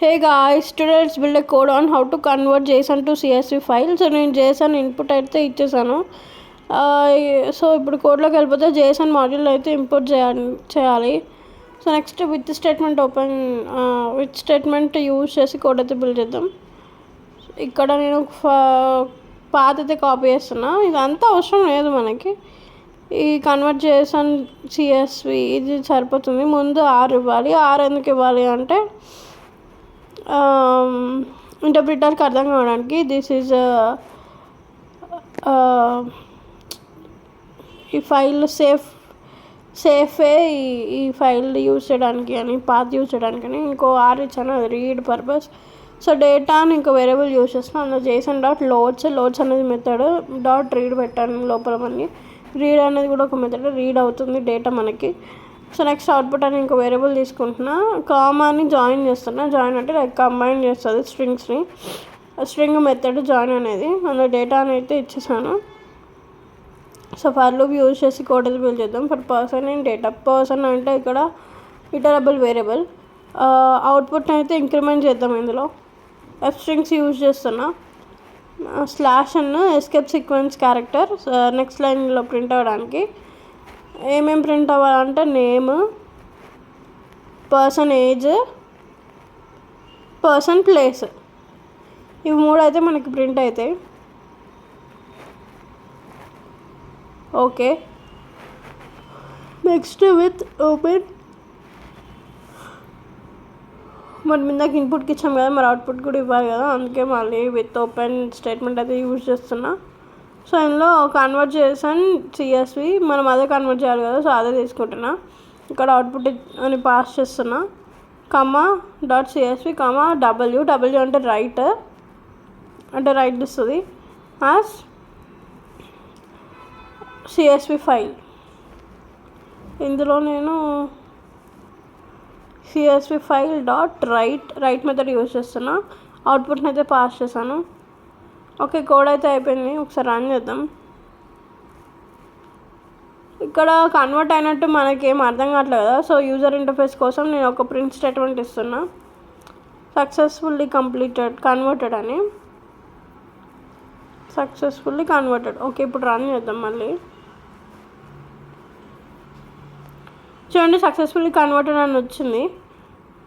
Hey guys, today let's build a code on how to convert JSON to CSV file. So నేను JSON input అయితే ఇచ్చేసాను. So ఇప్పుడు కోడ్లోకి వెళ్ళిపోతే JSON module అయితే import చేయాలి. So next with statement with statement use చేసి code అయితే build చేద్దాం. ఇక్కడ నేను పాత్ అయితే కాపీ చేస్తున్నా. ఇదంతా అవసరం లేదు మనకి. ఈ కన్వర్ట్ JSON CSV ఇది సరిపోతుంది. ముందు R ఇవ్వాలి. R ఎందుకు ఇవ్వాలి అంటే ఇంటర్ప్రిటర్కి అర్థం కావడానికి దిస్ ఈజ్ ఈ ఫైల్ సేఫే ఈ ఫైల్ యూజ్ చేయడానికి అని పాత్ యూజ్ చేయడానికి అని ఇంకో ఆర్ ఇచ్చాను, అది రీడ్ పర్పస్. సో డేటాని ఇంకో వేరియబుల్ యూజ్ చేస్తున్నాను. అందులో JSON డాట్ లోడ్స్ అనేది మెథడ్ డాట్ రీడ్ పెట్టాను లోపల. మనకి రీడ్ అనేది కూడా ఒక మెథడ్, రీడ్ అవుతుంది డేటా మనకి. సో నెక్స్ట్ అవుట్పుట్ అని ఇంకో వేరియబుల్ తీసుకుంటున్నా, కామాని జాయిన్ చేస్తున్నా. జాయిన్ అంటే లైక్ కంబైన్ చేస్తుంది స్ట్రింగ్స్ని. స్ట్రింగ్ మెథడ్ జాయిన్ అనేది, అందులో డేటా అయితే ఇచ్చేసాను. సో ఫర్ లూప్ యూజ్ చేసి కోడ్ అయితే బిల్డ్ చేద్దాం. For person and data. Person అంటే ఇక్కడ ఇటరబుల్ వేరియబుల్. అవుట్పుట్ అయితే ఇంక్రిమెంట్ చేద్దాం. ఇందులో ఎఫ్ స్ట్రింగ్స్ యూజ్ చేస్తున్నా. స్లాష్ అన్న ఎస్కేప్ సీక్వెన్స్ క్యారెక్టర్ నెక్స్ట్ లైన్లో ప్రింట్ అవ్వడానికి. ఏమేమి ప్రింట్ అవ్వాలంటే name, person age, person place, ఇవి మూడు అయితే మనకి ప్రింట్ అవుతాయి. Okay, next with open. మనం ఇందాక ఇన్పుట్కి ఇచ్చాం కదా, మరి అవుట్పుట్ కూడా ఇవ్వాలి కదా, అందుకే మళ్ళీ విత్ ఓపెన్ స్టేట్మెంట్ అయితే యూజ్ చేస్తున్నా. సో ఇందులో కన్వర్ట్ JSON CSV మనం అదే కన్వర్ట్ చేయాలి కదా, సో అదే తీసుకుంటున్నా. ఇక్కడ అవుట్పుట్ అని పాస్ చేస్తున్నా. కమా డాట్ CSV కమా డబ్ల్యూ అంటే రైట్ ఇస్తుంది యాజ్ CSV ఫైల్. ఇందులో నేను CSV file dot right method use చేస్తున్నా. అవుట్పుట్ని అయితే పాస్ చేశాను. ఓకే, కోడ్ అయితే అయిపోయింది. ఒకసారి రన్ చేద్దాం. ఇక్కడ కన్వర్ట్ అయినట్టు మనకేం అర్థం కావట్లేదు కదా, సో యూజర్ ఇంటర్ఫేస్ కోసం నేను ఒక ప్రింట్ స్టేట్మెంట్ ఇస్తున్నా, సక్సెస్ఫుల్లీ కన్వర్టెడ్ అని. Successfully converted. ఓకే, ఇప్పుడు రన్ చేద్దాం మళ్ళీ. చూడండి, సక్సెస్ఫుల్లీ కన్వర్టెడ్ అని వచ్చింది.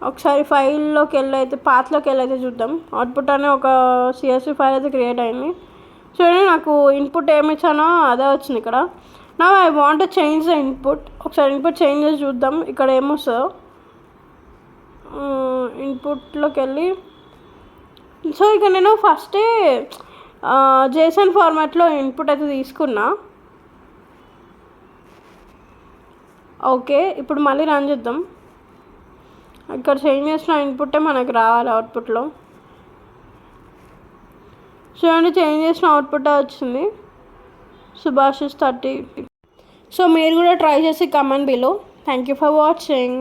ఒకసారి ఫైల్లోకి వెళ్ళైతే పాత్లోకి వెళ్ళైతే చూద్దాం. అవుట్పుట్ అనే ఒక CSV ఫైల్ అయితే క్రియేట్ అయింది. చూడండి, నాకు ఇన్పుట్ ఏమి ఇచ్చానో అదే వచ్చింది ఇక్కడ. నా I want change the input. ఒకసారి ఇన్పుట్ చేంజ్ చేసి చూద్దాం ఇక్కడ ఏమొస్తుందో. ఇన్పుట్లోకి వెళ్ళి సో ఇక నేను ఫస్టే JSON ఫార్మాట్లో ఇన్పుట్ అయితే తీసుకున్నా. ఓకే, ఇప్పుడు మళ్ళీ రన్ చేద్దాం. ఇక్కడ చేంజ్ చేసిన ఇన్పుట్టే మనకు రావాలి అవుట్పుట్లో. చూడండి, చేంజ్ చేసిన అవుట్పుట్ వచ్చింది, సుభాషిష్ 30. సో మీరు కూడా ట్రై చేసి comment below. Thank you for watching.